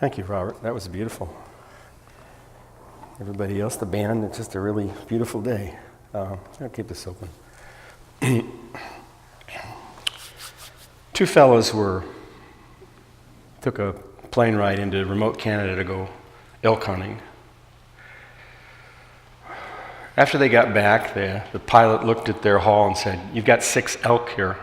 Thank you, Robert. That was beautiful. Everybody else, the band, it's just a really beautiful day. I'll keep this open. Two fellows took a plane ride into remote Canada to go elk hunting. After they got back, the pilot looked at their haul and said, "You've got 6 elk here."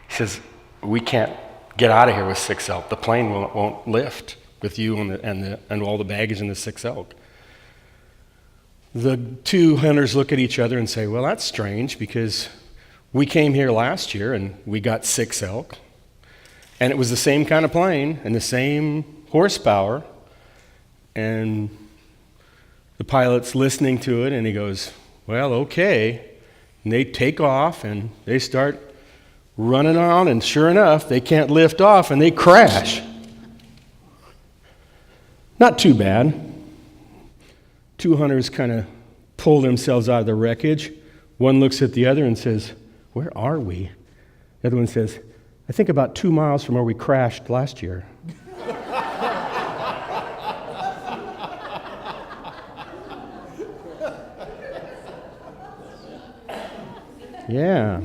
He says, "We can't get out of here with 6 elk. The plane won't lift with you and all the baggage and the 6 elk." The 2 hunters look at each other and say, "Well, that's strange because we came here last year and we got 6 elk. And it was the same kind of plane and the same horsepower." And the pilot's listening to it and he goes, "Well, okay." And they take off and they start running on, and sure enough, they can't lift off and they crash. Not too bad. 2 hunters kind of pull themselves out of the wreckage. One looks at the other and says, "Where are we?" The other one says, "I think about 2 miles from where we crashed last year." Yeah.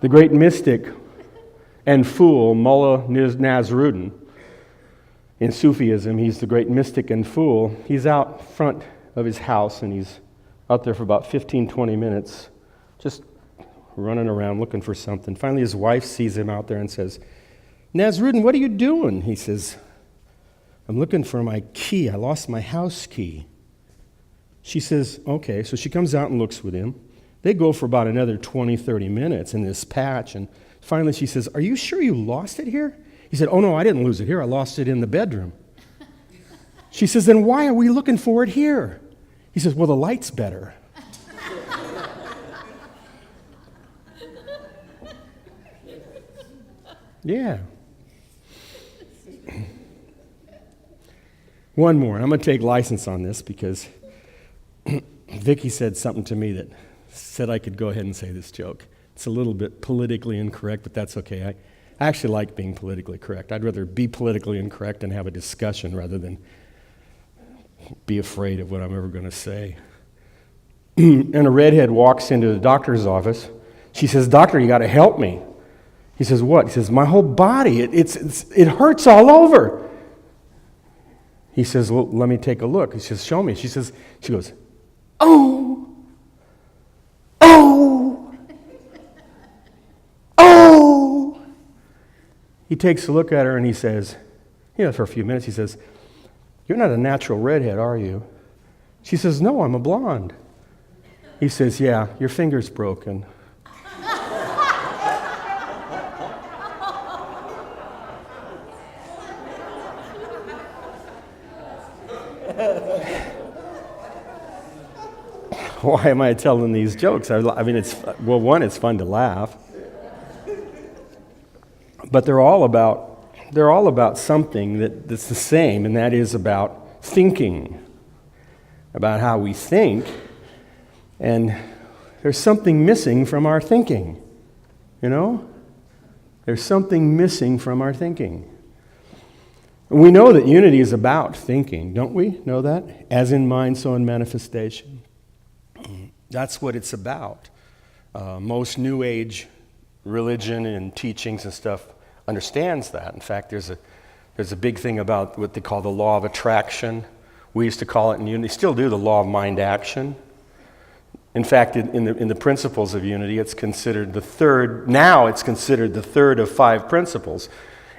The great mystic and fool, Mullah Nasruddin, in Sufism, he's the great mystic and fool. He's out front of his house, and he's out there for about 15, 20 minutes, just running around looking for something. Finally, his wife sees him out there and says, "Nasruddin, what are you doing?" He says, "I'm looking for my key. I lost my house key." She says, "Okay." So she comes out and looks with him. They go for about another 20, 30 minutes in this patch, and finally she says, "Are you sure you lost it here?" He said, "Oh, no, I didn't lose it here. I lost it in the bedroom." She says, "Then why are we looking for it here?" He says, "Well, the light's better." Yeah. One more. I'm going to take license on this because Vicki said something to me that said I could go ahead and say this joke. It's a little bit politically incorrect, but that's okay. I actually like being politically correct. I'd rather be politically incorrect and have a discussion rather than be afraid of what I'm ever going to say. And a redhead walks into the doctor's office. She says, "Doctor, you got to help me." He says, "What?" He says, "My whole body, it hurts all over." He says, "Well, let me take a look." He says, "Show me." She goes, "Oh, oh, oh." He takes a look at her and he says, for a few minutes, he says, "You're not a natural redhead, are you?" She says, "No, I'm a blonde." He says, "Yeah, your finger's broken." Why am I telling these jokes? I mean, it's fun to laugh, but they're all about something that's the same, and that is about thinking, about how we think, and there's something missing from our thinking, There's something missing from our thinking. We know that unity is about thinking, don't we know that? As in mind, so in manifestation. That's what it's about. Most New Age religion and teachings and stuff understands that. In fact, there's a big thing about what they call the law of attraction. We used to call it in unity, still do, the law of mind action. In fact, in the principles of unity, it's considered the third. Now it's considered the third of 5 principles,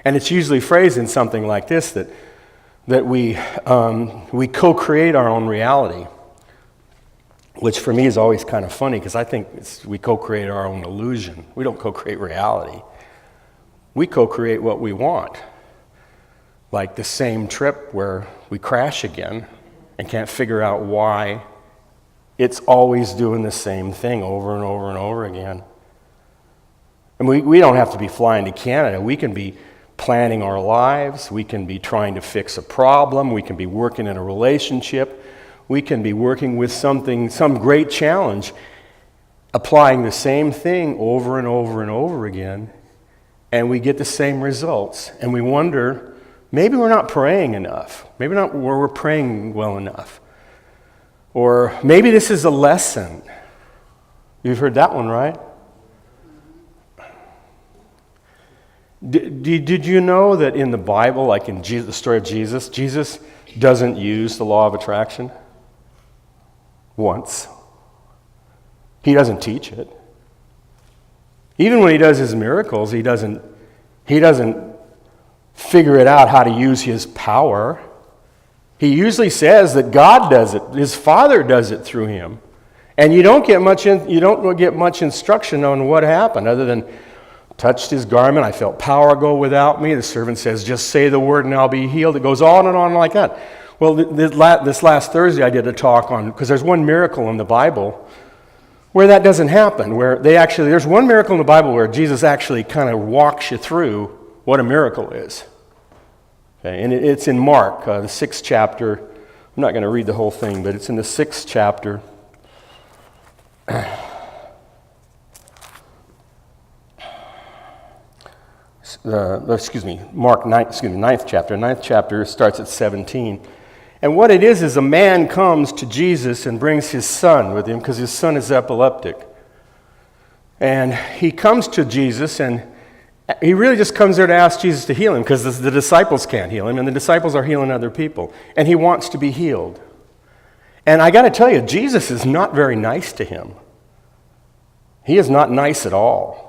and it's usually phrased in something like this: that we co-create our own reality. Which for me is always kind of funny because I think we co-create our own illusion. We don't co-create reality. We co-create what we want. Like the same trip where we crash again and can't figure out why it's always doing the same thing over and over and over again. And we don't have to be flying to Canada. We can be planning our lives. We can be trying to fix a problem. We can be working in a relationship. We can be working with some great challenge, applying the same thing over and over and over again, and we get the same results, and we wonder, maybe we're not praying enough. Maybe not we're praying well enough. Or maybe this is a lesson. You've heard that one, right? Did you know that in the Bible, like in the story of Jesus, Jesus doesn't use the law of attraction once. He doesn't teach it. Even when he does his miracles, he doesn't figure it out how to use his power. He usually says that God does it, his Father does it through him. And you don't get much instruction on what happened other than touched his garment, I felt power go without me. The servant says, just say the word and I'll be healed. It goes on and on like that. Well, this last Thursday I did a talk on, because there's one miracle in the Bible where that doesn't happen, where there's one miracle in the Bible where Jesus actually kind of walks you through what a miracle is. Okay, and it's in Mark, the 6th chapter. I'm not going to read the whole thing, but it's in the 6th chapter. Mark 9th chapter. 9th chapter starts at 17. And what it is a man comes to Jesus and brings his son with him because his son is epileptic. And he comes to Jesus and he really just comes there to ask Jesus to heal him because the disciples can't heal him and the disciples are healing other people. And he wants to be healed. And I got to tell you, Jesus is not very nice to him. He is not nice at all.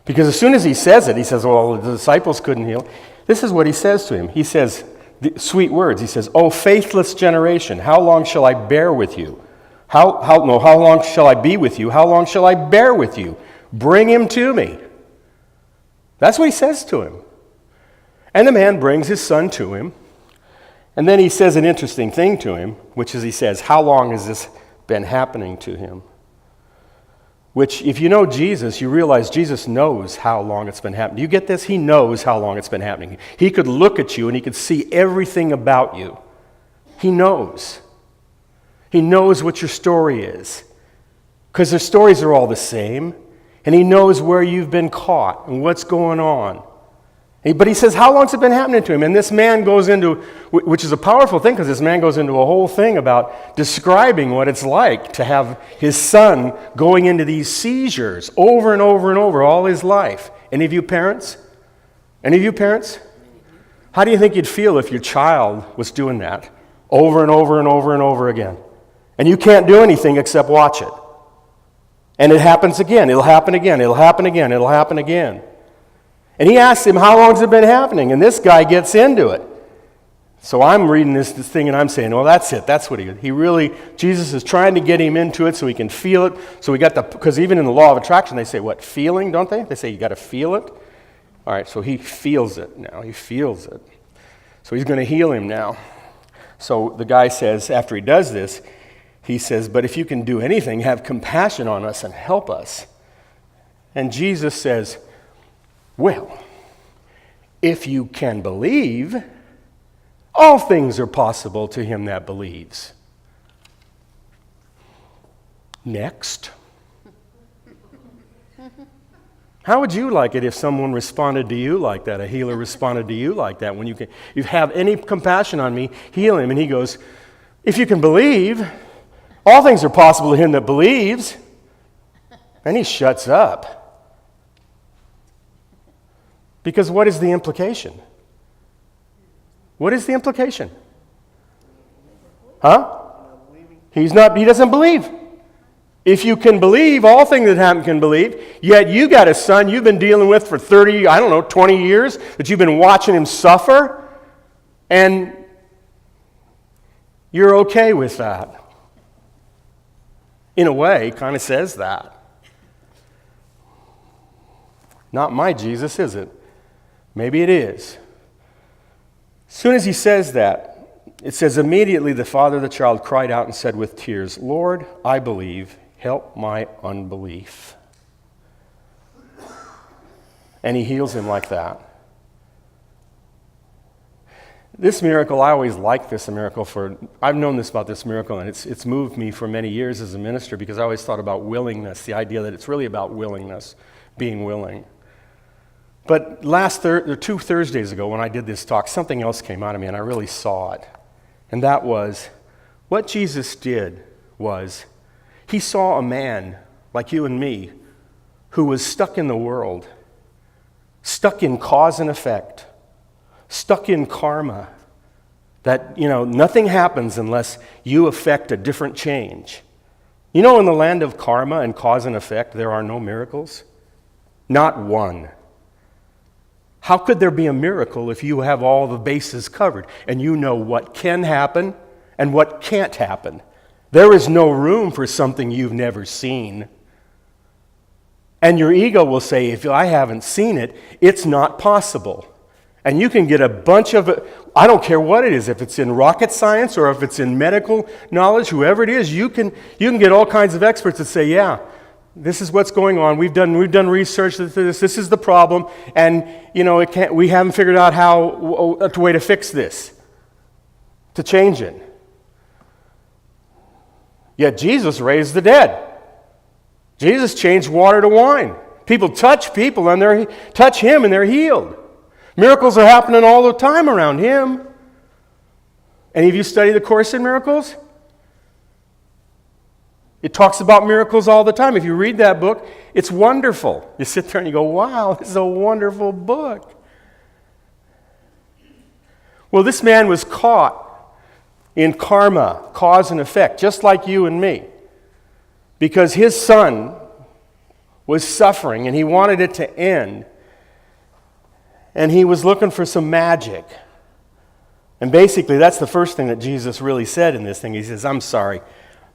Because as soon as he says it, he says, well, the disciples couldn't heal. This is what he says to him. He says, sweet words. He says, oh, faithless generation, how long shall I bear with you? How long shall I be with you? How long shall I bear with you? Bring him to me. That's what he says to him. And the man brings his son to him. And then he says an interesting thing to him, which is he says, how long has this been happening to him? Which, if you know Jesus, you realize Jesus knows how long it's been happening. Do you get this? He knows how long it's been happening. He could look at you and he could see everything about you. He knows. He knows what your story is. Because their stories are all the same. And he knows where you've been caught and what's going on. But he says, how long's it been happening to him? And this man goes into, which is a powerful thing, because this man goes into a whole thing about describing what it's like to have his son going into these seizures over and over and over all his life. Any of you parents? Any of you parents? How do you think you'd feel if your child was doing that over and over and over and over again? And you can't do anything except watch it. And it happens again, it'll happen again, it'll happen again, it'll happen again. And he asks him, how long has it been happening? And this guy gets into it. So I'm reading this thing and I'm saying, well, that's it. That's what he really, Jesus is trying to get him into it so he can feel it. So we got because even in the law of attraction, they say, what, feeling, don't they? They say you got to feel it. All right, so he feels it now. He feels it. So he's going to heal him now. So the guy says, after he does this, he says, but if you can do anything, have compassion on us and help us. And Jesus says, well, if you can believe, all things are possible to him that believes. Next. How would you like it if someone responded to you like that, a healer responded to you like that? When you have any compassion on me, heal him. And he goes, if you can believe, all things are possible to him that believes. And he shuts up. Because what is the implication? What is the implication? Huh? He doesn't believe. If you can believe, all things that happen can believe, yet you got a son you've been dealing with for 20 years, that you've been watching him suffer, and you're okay with that. In a way, kind of says that. Not my Jesus, is it? Maybe it is. As soon as he says that, it says, immediately the father of the child cried out and said with tears, Lord, I believe, help my unbelief. And he heals him like that. This miracle, I always like this miracle I've known this about this miracle, and it's moved me for many years as a minister because I always thought about willingness, the idea that it's really about willingness, being willing. But 2 Thursdays ago when I did this talk, something else came out of me and I really saw it. And that was, what Jesus did was, he saw a man like you and me who was stuck in the world, stuck in cause and effect, stuck in karma, that, nothing happens unless you affect a different change. In the land of karma and cause and effect, there are no miracles. Not one. How could there be a miracle if you have all the bases covered and you know what can happen and what can't happen? There is no room for something you've never seen. And your ego will say, if I haven't seen it, it's not possible. And you can get a bunch of it. I don't care what it is, if it's in rocket science or if it's in medical knowledge, whoever it is, you can get all kinds of experts that say, yeah, this is what's going on. We've done research to this. This is the problem, and we haven't figured out a way to fix this, to change it. Yet Jesus raised the dead. Jesus changed water to wine. People touch people and they touch him and they're healed. Miracles are happening all the time around him. Any of you study the Course in Miracles? It talks about miracles all the time. If you read that book, it's wonderful. You sit there and you go, wow, this is a wonderful book. Well, this man was caught in karma, cause and effect, just like you and me. Because his son was suffering and he wanted it to end. And he was looking for some magic. And basically, that's the first thing that Jesus really said in this thing. He says, I'm sorry,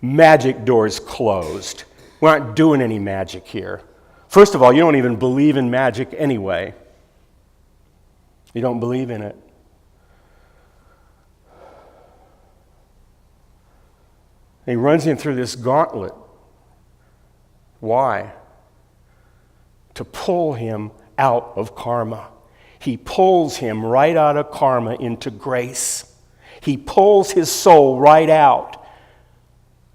magic doors closed. We aren't doing any magic here. First of all, you don't even believe in magic anyway. You don't believe in it. And he runs him through this gauntlet. Why? To pull him out of karma. He pulls him right out of karma into grace. He pulls his soul right out.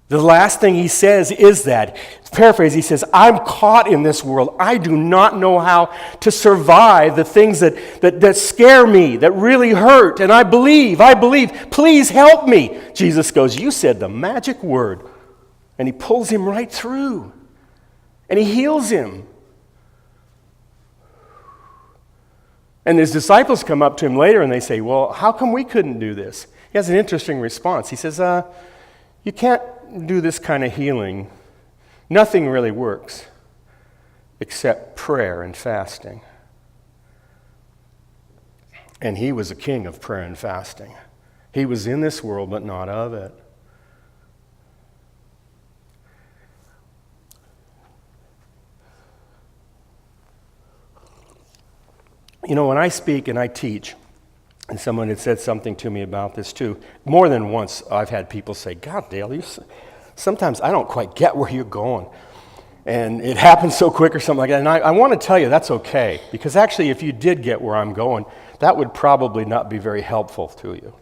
The last thing he says is that, paraphrase, he says, I'm caught in this world. I do not know how to survive the things that scare me, that really hurt, and I believe, please help me. Jesus goes, you said the magic word, and he pulls him right through, and he heals him. And his disciples come up to him later and they say, well, how come we couldn't do this? He has an interesting response. He says, you can't do this kind of healing. Nothing really works except prayer and fasting. And he was a king of prayer and fasting. He was in this world, but not of it. When I speak and I teach, and someone had said something to me about this too, more than once I've had people say, God, Dale, sometimes I don't quite get where you're going. And it happens so quick or something like that. And I want to tell you that's okay, because actually if you did get where I'm going, that would probably not be very helpful to you.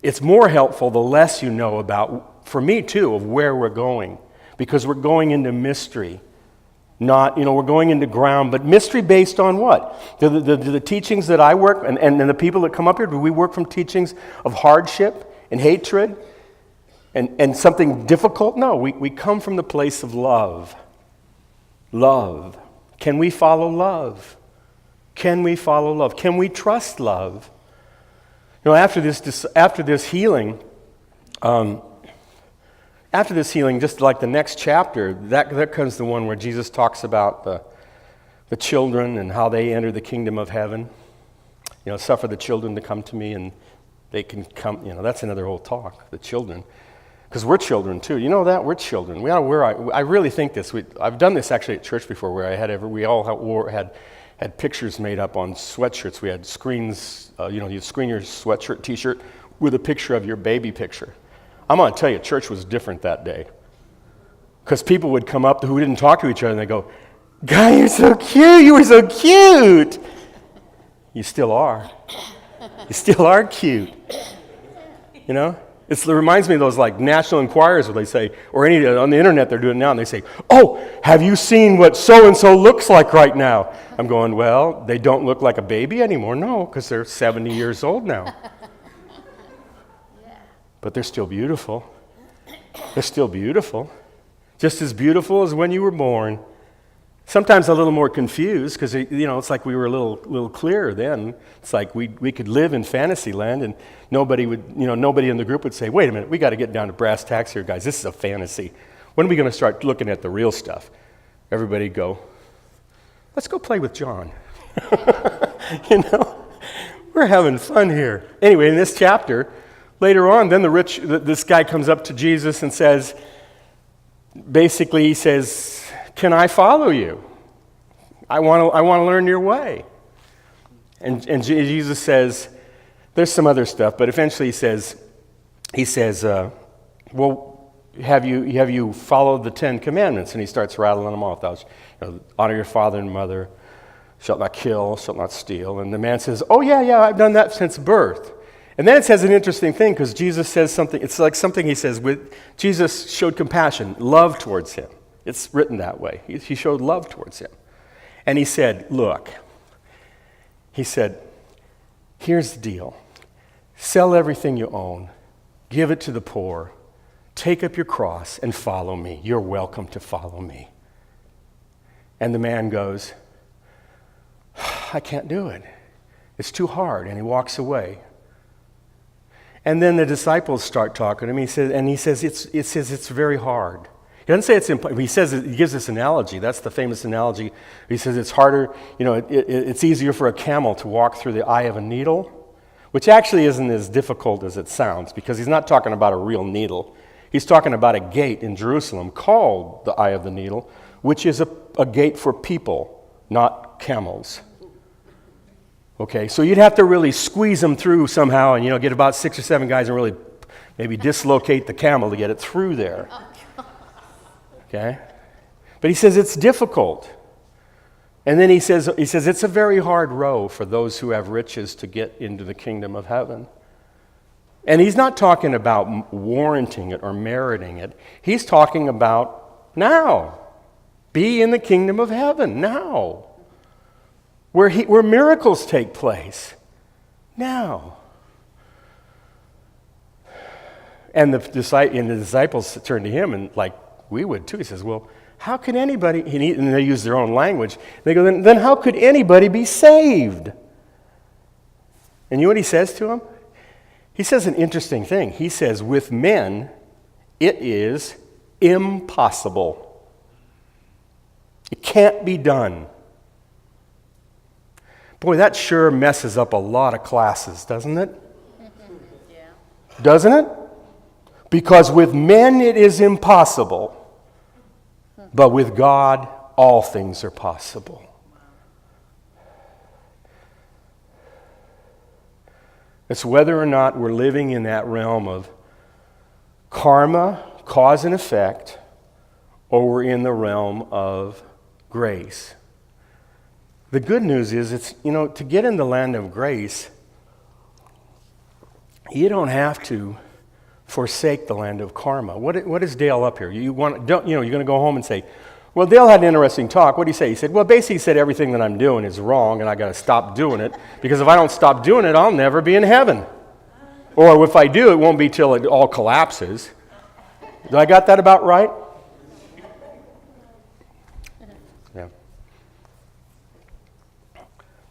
It's more helpful the less you know about, for me too, of where we're going, because we're going into mystery. Not, we're going into ground, but mystery based on what? The teachings that I work, and the people that come up here, do we work from teachings of hardship and hatred and something difficult? No, we come from the place of love. Love. Can we follow love? Can we follow love? Can we trust love? After this healing, just like the next chapter, that comes the one where Jesus talks about the children and how they enter the kingdom of heaven. Suffer the children to come to me and they can come. That's another whole talk, the children. Because we're children too. You know that? We're children. I really think this. I've done this actually at church before where we all had pictures made up on sweatshirts. We had screens, you'd screen your sweatshirt, t-shirt with a picture of your baby picture. I'm going to tell you, church was different that day. Because people would come up who didn't talk to each other and they go, God, you're so cute. You were so cute. You still are. You still are cute. It reminds me of those like National Enquirers where they say, or any on the internet they're doing it now, and they say, "Oh, have you seen what so-and-so looks like right now?" I'm going, well, they don't look like a baby anymore. No, because they're 70 years old now. But they're still beautiful. They're still beautiful. Just as beautiful as when you were born. Sometimes a little more confused because, it's like we were a little clearer then. It's like we could live in fantasy land and nobody in the group would say, "Wait a minute, we got to get down to brass tacks here, guys. This is a fantasy. When are we going to start looking at the real stuff?" Everybody go, "Let's go play with John." We're having fun here. Anyway, in this chapter, later on, then this guy comes up to Jesus and says, basically he says, "Can I follow you? I want to learn your way." And Jesus says, there's some other stuff, but eventually he says, "Well, have you followed the 10 Commandments?" And he starts rattling them off. Honor your father and mother, shalt not kill, shalt not steal. And the man says, "Oh yeah, I've done that since birth." And then it says an interesting thing because Jesus says something. It's like something he says Jesus showed compassion, love towards him. It's written that way. He showed love towards him. And he said, "Look," he said, "here's the deal. Sell everything you own, give it to the poor, take up your cross and follow me. You're welcome to follow me." And the man goes, "I can't do it. It's too hard." And he walks away. And then the disciples start talking to him. He says it's very hard. He doesn't say it's impossible. He gives this analogy. That's the famous analogy. He says it's harder, it's easier for a camel to walk through the eye of a needle, which actually isn't as difficult as it sounds because he's not talking about a real needle. He's talking about a gate in Jerusalem called the Eye of the Needle, which is a gate for people, not camels. Okay, so you'd have to really squeeze them through somehow and, get about 6 or 7 guys and really maybe dislocate the camel to get it through there. Okay? But he says it's difficult. And then he says it's a very hard row for those who have riches to get into the kingdom of heaven. And he's not talking about warranting it or meriting it. He's talking about now. Be in the kingdom of heaven now. Where miracles take place. Now. And the disciples turn to him and like we would too. He says, "Well, how could anybody," and they use their own language. They go, then how could anybody be saved? And you know what he says to them? He says an interesting thing. He says, with men, it is impossible. It can't be done. Boy, that sure messes up a lot of classes, doesn't it? Yeah. Doesn't it? Because with men it is impossible, but with God all things are possible. It's whether or not we're living in that realm of karma, cause and effect, or we're in the realm of grace. The good news is, to get in the land of grace, you don't have to forsake the land of karma. What is Dale up here? You're going to go home and say, "Well, Dale had an interesting talk. What did he say?" He said, "Well, basically he said everything that I'm doing is wrong and I got to stop doing it because if I don't stop doing it, I'll never be in heaven. Or if I do, it won't be till it all collapses." Did I got that about right? Yeah.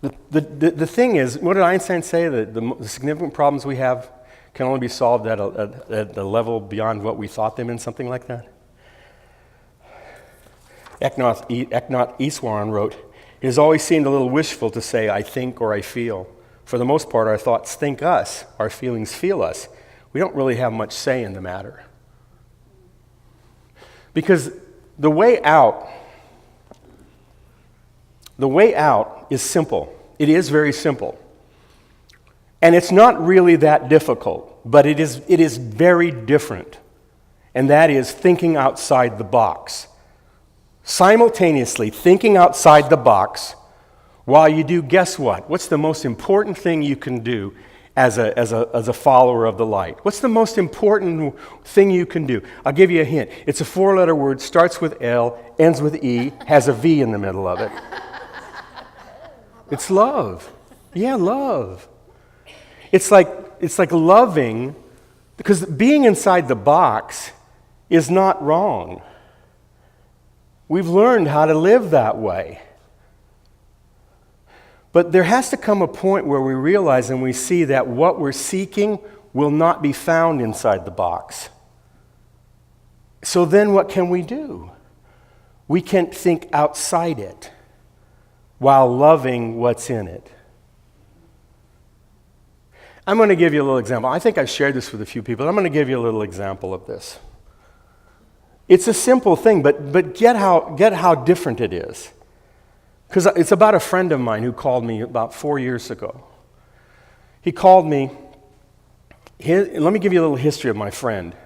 The thing is, what did Einstein say? The significant problems we have can only be solved at a level beyond what we thought them in, something like that. Eknath Easwaran wrote, "It has always seemed a little wishful to say, 'I think' or 'I feel.' For the most part, our thoughts think us, our feelings feel us. We don't really have much say in the matter." Because the way out is simple. It is very simple. And it's not really that difficult, but it is very different. And that is thinking outside the box. Simultaneously thinking outside the box while you do, guess what? What's the most important thing you can do as a follower of the light? What's the most important thing you can do? I'll give you a hint. It's a 4-letter word, starts with L, ends with E, has a V in the middle of it. It's love. Yeah, love. It's like loving, because being inside the box is not wrong. We've learned how to live that way. But there has to come a point where we realize and we see that what we're seeking will not be found inside the box. So then what can we do? We can think outside it while loving what's in it. I'm going to give you a little example. I think I've shared this with a few people. I'm going to give you a little example of this. It's a simple thing, but get how different it is. Because it's about a friend of mine who called me about 4 years ago. He called me. Let me give you a little history of my friend.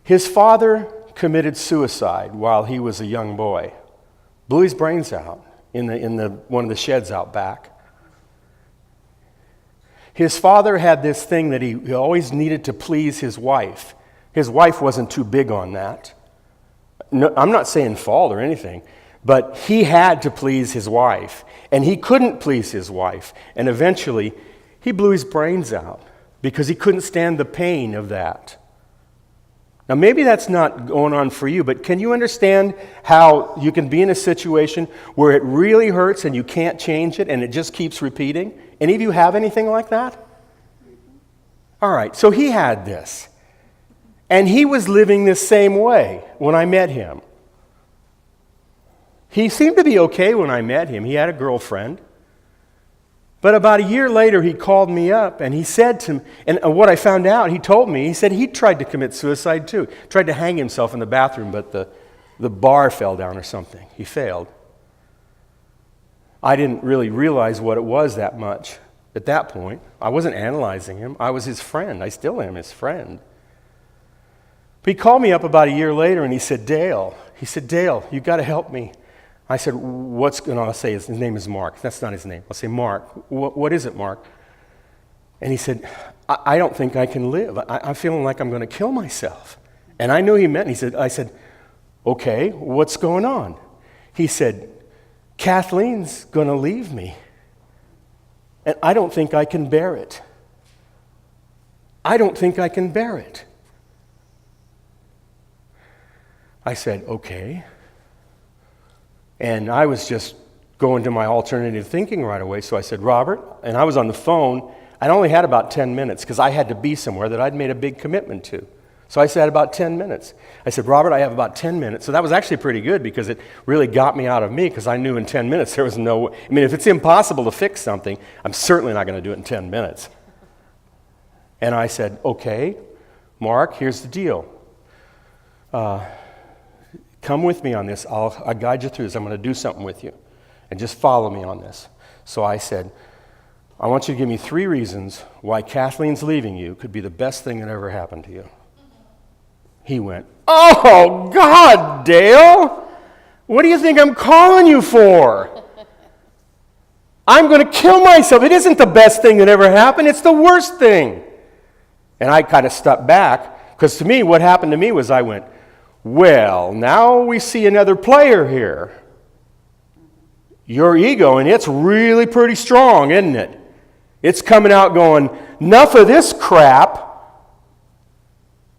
His father committed suicide while he was a young boy. Blew his brains out in one of the sheds out back. His father had this thing that he always needed to please his wife. His wife wasn't too big on that. No, I'm not saying fault or anything, but he had to please his wife, and he couldn't please his wife. And eventually, he blew his brains out because he couldn't stand the pain of that. Now, maybe that's not going on for you, but can you understand how you can be in a situation where it really hurts and you can't change it and it just keeps repeating? Any of you have anything like that? All right, so he had this. And he was living this same way when I met him. He seemed to be okay when I met him. He had a girlfriend. But about a year later, he called me up and he said to me, and what I found out, he told me, he said he tried to commit suicide too. Tried to hang himself in the bathroom, but the bar fell down or something. He failed. I didn't really realize what it was that much at that point. I wasn't analyzing him. I was his friend. I still am his friend. But he called me up about a year later and he said, Dale, you've got to help me. I said, what's going on? I'll say his name is Mark. That's not his name. I'll say, Mark. What is it, Mark? And he said, I don't think I can live. I'm feeling like I'm going to kill myself. And I knew he meant, I said, okay, what's going on? He said, Kathleen's going to leave me. And I don't think I can bear it. I don't think I can bear it. I said, okay. And I was just going to my alternative thinking right away. So I said, Robert, and I was on the phone. I only had about 10 minutes because I had to be somewhere that I'd made a big commitment to. So I said about 10 minutes. I said, Robert, I have about 10 minutes. So that was actually pretty good because it really got me out of me because I knew in 10 minutes there was no, I mean, if it's impossible to fix something, I'm certainly not going to do it in 10 minutes. And I said, okay, Mark, here's the deal. Come with me on this. I'll guide you through this. I'm going to do something with you. And just follow me on this. So I said, I want you to give me 3 reasons why Kathleen's leaving you could be the best thing that ever happened to you. He went, oh, God, Dale, what do you think I'm calling you for? I'm going to kill myself. It isn't the best thing that ever happened. It's the worst thing. And I kind of stepped back because to me, what happened to me was I went, well, now we see another player here. Your ego, and it's really pretty strong, isn't it? It's coming out going, enough of this crap.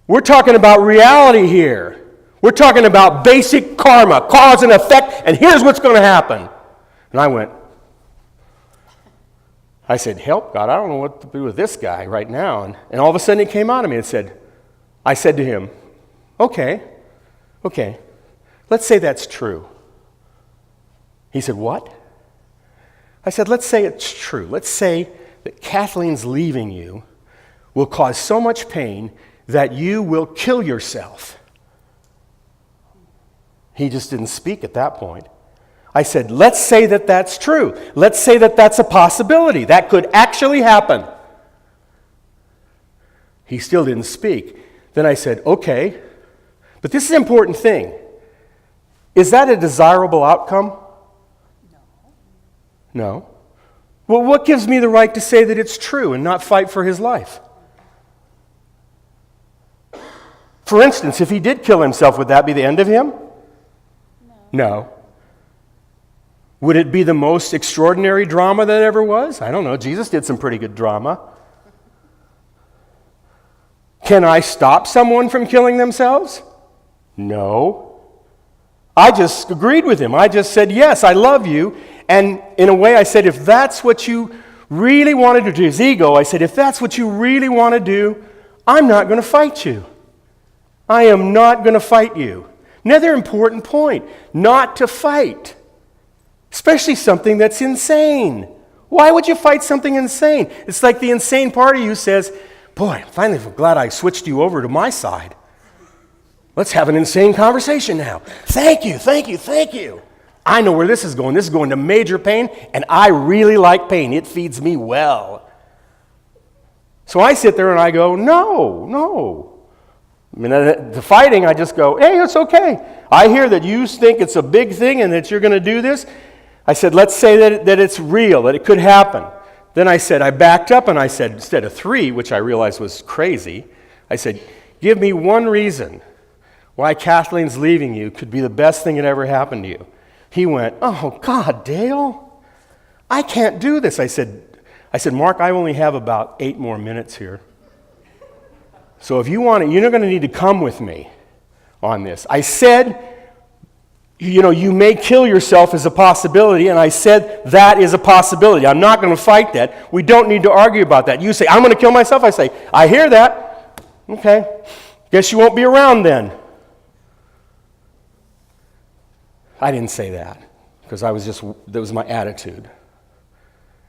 We're talking about reality here. We're talking about basic karma, cause and effect, and here's what's going to happen. And I said, help, God, I don't know what to do with this guy right now. And all of a sudden it came out of me and I said to him, okay, let's say that's true. He said, what? I said, let's say it's true. Let's say that Kathleen's leaving you will cause so much pain that you will kill yourself. He just didn't speak at that point. I said, let's say that that's true. Let's say that that's a possibility. That could actually happen. He still didn't speak. Then I said, okay, but this is an important thing. Is that a desirable outcome? No. No. Well, what gives me the right to say that it's true and not fight for his life? For instance, if he did kill himself, would that be the end of him? No. Would it be the most extraordinary drama that ever was? I don't know. Jesus did some pretty good drama. Can I stop someone from killing themselves? No. I just agreed with him. I just said, yes, I love you. And in a way, I said, if that's what you really want to do, to his ego, I said, if that's what you really want to do, I'm not going to fight you. I am not going to fight you. Another important point, not to fight. Especially something that's insane. Why would you fight something insane? It's like the insane part of you says, boy, I'm finally glad I switched you over to my side. Let's have an insane conversation now. Thank you, thank you, thank you. I know where this is going. This is going to major pain, and I really like pain. It feeds me well. So I sit there and I go, no. I mean, the fighting, I just go, hey, it's okay. I hear that you think it's a big thing and that you're going to do this. I said, let's say that it's real, that it could happen. Then I backed up and I said, instead of 3, which I realized was crazy, I said, give me one reason why Kathleen's leaving you could be the best thing that ever happened to you. He went, oh, God, Dale, I can't do this. I said, Mark, I only have about 8 more minutes here. So if you want it, you're going to need to come with me on this. I said, you may kill yourself as a possibility, and I said that is a possibility. I'm not going to fight that. We don't need to argue about that. You say, I'm going to kill myself. I say, I hear that. Okay. Guess you won't be around then. I didn't say that because that was my attitude.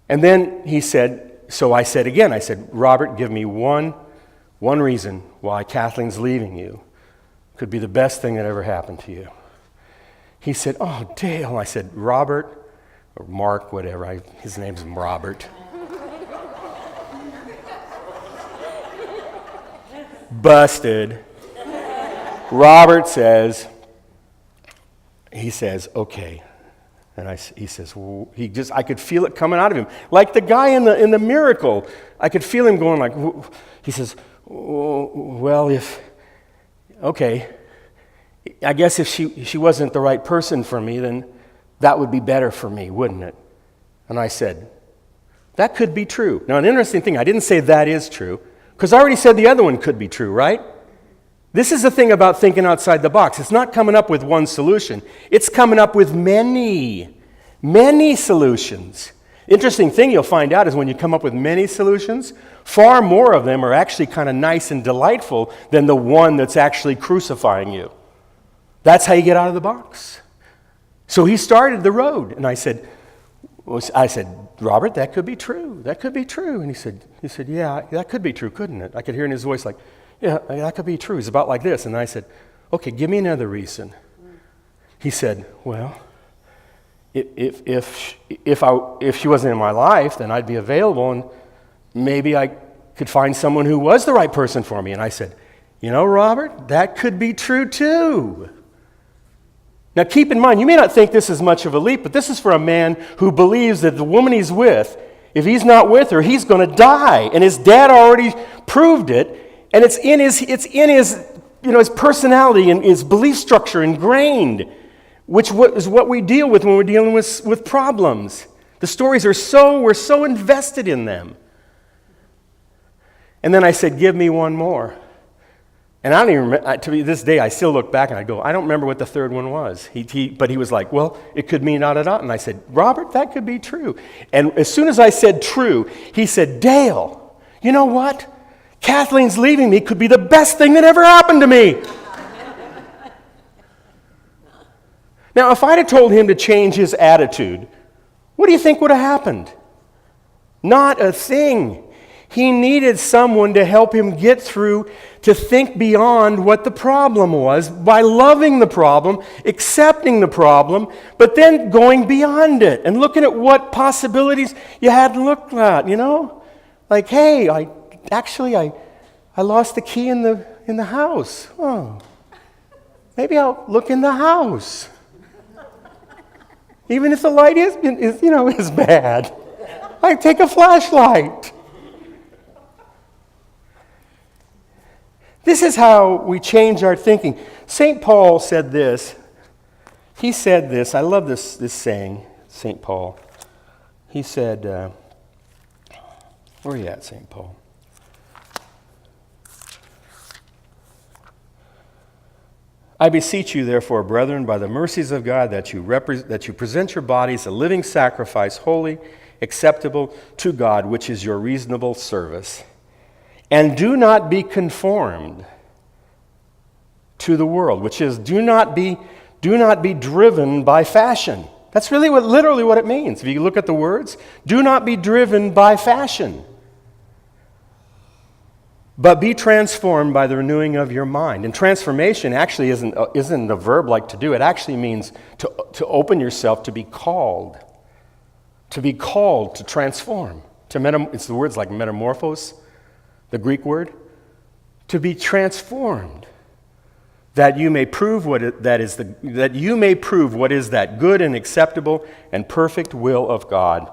And then he said, so I said again, Robert, give me one reason why Kathleen's leaving you could be the best thing that ever happened to you. He said, oh, Dale. I said, Robert, or Mark, whatever. His name's Robert. Busted. Robert says, okay. And he says, well, I could feel it coming out of him. Like the guy in the miracle. I could feel him going like, he says, well, okay, I guess if she wasn't the right person for me, then that would be better for me, wouldn't it? And I said, that could be true. Now, an interesting thing, I didn't say that is true, because I already said the other one could be true, right? This is the thing about thinking outside the box. It's not coming up with one solution. It's coming up with many solutions. Interesting thing you'll find out is when you come up with many solutions, far more of them are actually kind of nice and delightful than the one that's actually crucifying you. That's how you get out of the box. So he started the road, and I said, Robert, that could be true. That could be true. And he said, yeah, that could be true, couldn't it? I could hear in his voice like, yeah, that could be true. It's about like this. And I said, okay, give me another reason. He said, well, if she wasn't in my life, then I'd be available, and maybe I could find someone who was the right person for me. And I said, Robert, that could be true too. Now keep in mind, you may not think this is much of a leap, but this is for a man who believes that the woman he's with, if he's not with her, he's going to die. And his dad already proved it, and it's in his personality and his belief structure ingrained, which is what we deal with when we're dealing with problems. The stories we're so invested in them. And then I said, give me one more. And I don't even remember, to this day, I still look back and I go, I don't remember what the third one was. But he was like, well, it could mean da-da-da. And I said, Robert, that could be true. And as soon as I said true, he said, Dale, you know what? Kathleen's leaving me could be the best thing that ever happened to me. Now, if I'd have told him to change his attitude, what do you think would have happened? Not a thing. He needed someone to help him get through, to think beyond what the problem was by loving the problem, accepting the problem, but then going beyond it and looking at what possibilities you hadn't looked at, Like, hey, I lost the key in the house. Oh, maybe I'll look in the house. Even if the light is bad. I take a flashlight. This is how we change our thinking. St. Paul said this. He said this. I love this saying, St. Paul. He said, where are you at, St. Paul? I beseech you, therefore, brethren, by the mercies of God, that you present your bodies a living sacrifice, holy, acceptable to God, which is your reasonable service. And do not be conformed to the world, which is do not be driven by fashion. That's really literally what it means. If you look at the words, do not be driven by fashion, but be transformed by the renewing of your mind. And transformation actually isn't a verb like to do. It actually means to open yourself to be called to transform. It's the words like metamorphose, the Greek word, to be transformed, that you may prove what is that good and acceptable and perfect will of God.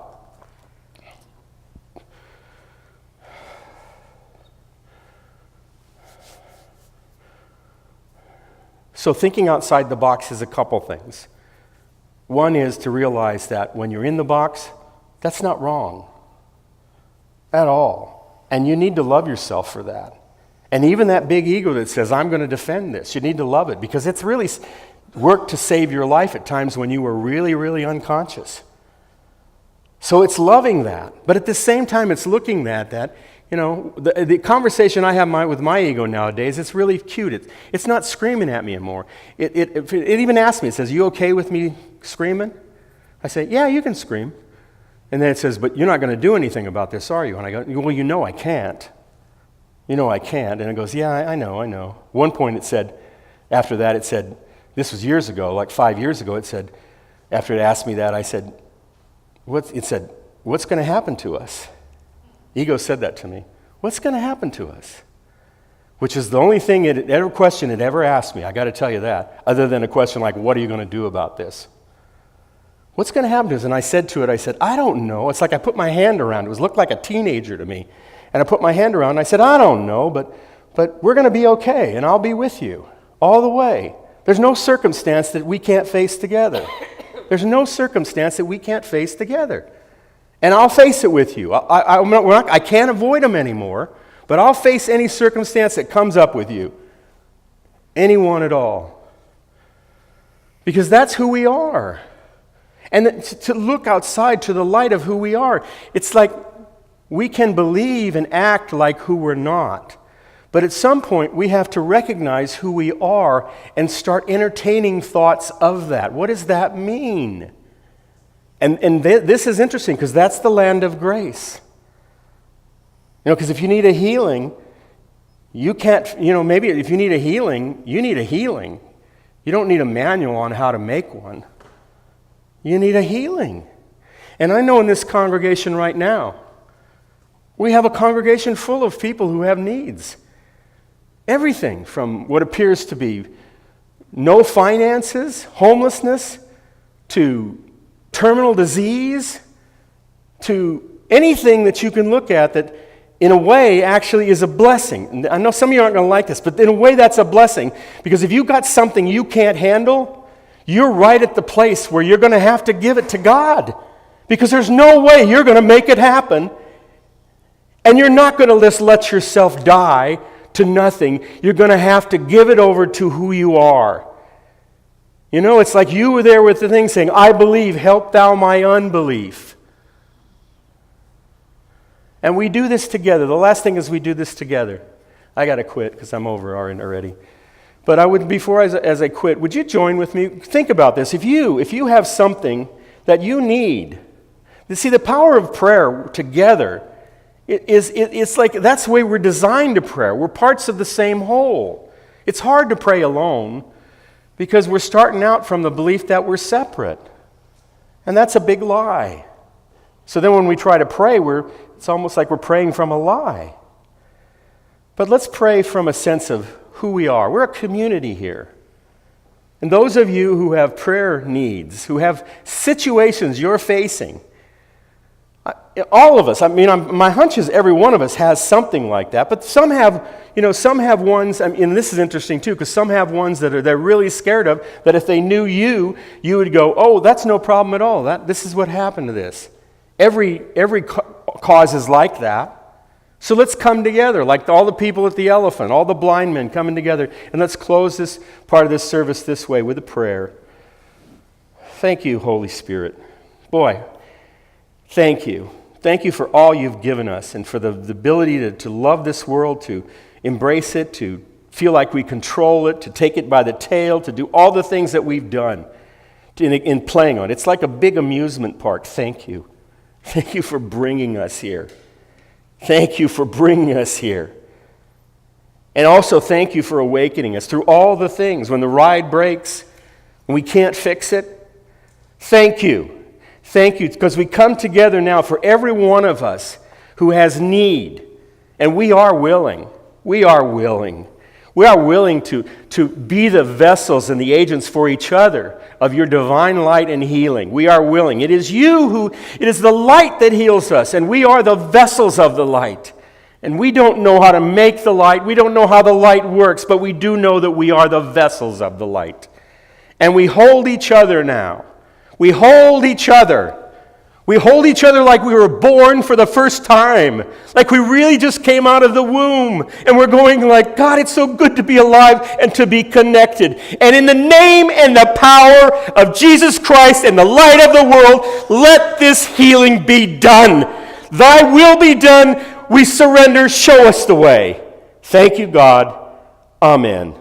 So thinking outside the box is a couple things. One is to realize that when you're in the box, that's not wrong at all. And you need to love yourself for that. And even that big ego that says, I'm going to defend this, you need to love it, because it's really worked to save your life at times when you were really, really unconscious. So it's loving that. But at the same time, it's looking at that. You know, the conversation I have with my ego nowadays, it's really cute. It's not screaming at me anymore. It even asks me, it says, you okay with me screaming? I say, yeah, you can scream. And then it says, but you're not going to do anything about this, are you? And I go, well, you know I can't. You know I can't. And it goes, yeah, I know. One point it said, after that it said, this was years ago, like 5 years ago, it said, after it asked me that, I said, what's going to happen to us? Ego said that to me. What's going to happen to us? Which is the only thing, every question it ever asked me, I got to tell you that, other than a question like, what are you going to do about this? What's going to happen to us? And I said, I don't know. It's like I put my hand around it. It looked like a teenager to me. And I put my hand around and I said, I don't know, but we're going to be okay, and I'll be with you all the way. There's no circumstance that we can't face together. There's no circumstance that we can't face together. And I'll face it with you. I can't avoid them anymore, but I'll face any circumstance that comes up with you. Anyone at all. Because that's who we are. And to look outside to the light of who we are, it's like we can believe and act like who we're not. But at some point, we have to recognize who we are and start entertaining thoughts of that. What does that mean? And this is interesting because that's the land of grace. You know, because if you need a healing, you can't, maybe if you need a healing, you need a healing. You don't need a manual on how to make one. You need a healing. And I know in this congregation right now, we have a congregation full of people who have needs. Everything from what appears to be no finances, homelessness, to terminal disease, to anything that you can look at that in a way actually is a blessing. And I know some of you aren't going to like this, but in a way that's a blessing, because if you've got something you can't handle, you're right at the place where you're going to have to give it to God, because there's no way you're going to make it happen, and you're not going to just let yourself die to nothing. You're going to have to give it over to who you are. You know, it's like you were there with the thing saying, I believe, help thou my unbelief. And we do this together. The last thing is we do this together. I got to quit because I'm over already. But I would, before as I quit, would you join with me? Think about this. If you have something that you need, you see, the power of prayer together, it's like that's the way we're designed to pray. We're parts of the same whole. It's hard to pray alone because we're starting out from the belief that we're separate. And that's a big lie. So then when we try to pray, it's almost like we're praying from a lie. But let's pray from a sense of who we are. We're a community here. And those of you who have prayer needs, who have situations you're facing, All of us. I mean, my hunch is every one of us has something like that. But some have ones. I mean, and this is interesting too, because some have ones that they're really scared of. That if they knew you would go, "Oh, that's no problem at all. This is what happened to this." Every cause is like that. So let's come together, like all the people at the elephant, all the blind men coming together, and let's close this part of this service this way with a prayer. Thank you, Holy Spirit. Boy, thank you. Thank you for all you've given us and for the ability to love this world, to embrace it, to feel like we control it, to take it by the tail, to do all the things that we've done in playing on it. It's like a big amusement park. Thank you. Thank you for bringing us here. Thank you for bringing us here. And also thank you for awakening us through all the things. When the ride breaks and we can't fix it, thank you. Thank you, because we come together now for every one of us who has need. And we are willing. We are willing. We are willing to be the vessels and the agents for each other of your divine light and healing. We are willing. It is the light that heals us, and we are the vessels of the light. And we don't know how to make the light. We don't know how the light works, but we do know that we are the vessels of the light. And we hold each other now. We hold each other. We hold each other like we were born for the first time. Like we really just came out of the womb. And we're going like, God, it's so good to be alive and to be connected. And in the name and the power of Jesus Christ and the light of the world, let this healing be done. Thy will be done. We surrender. Show us the way. Thank you, God. Amen.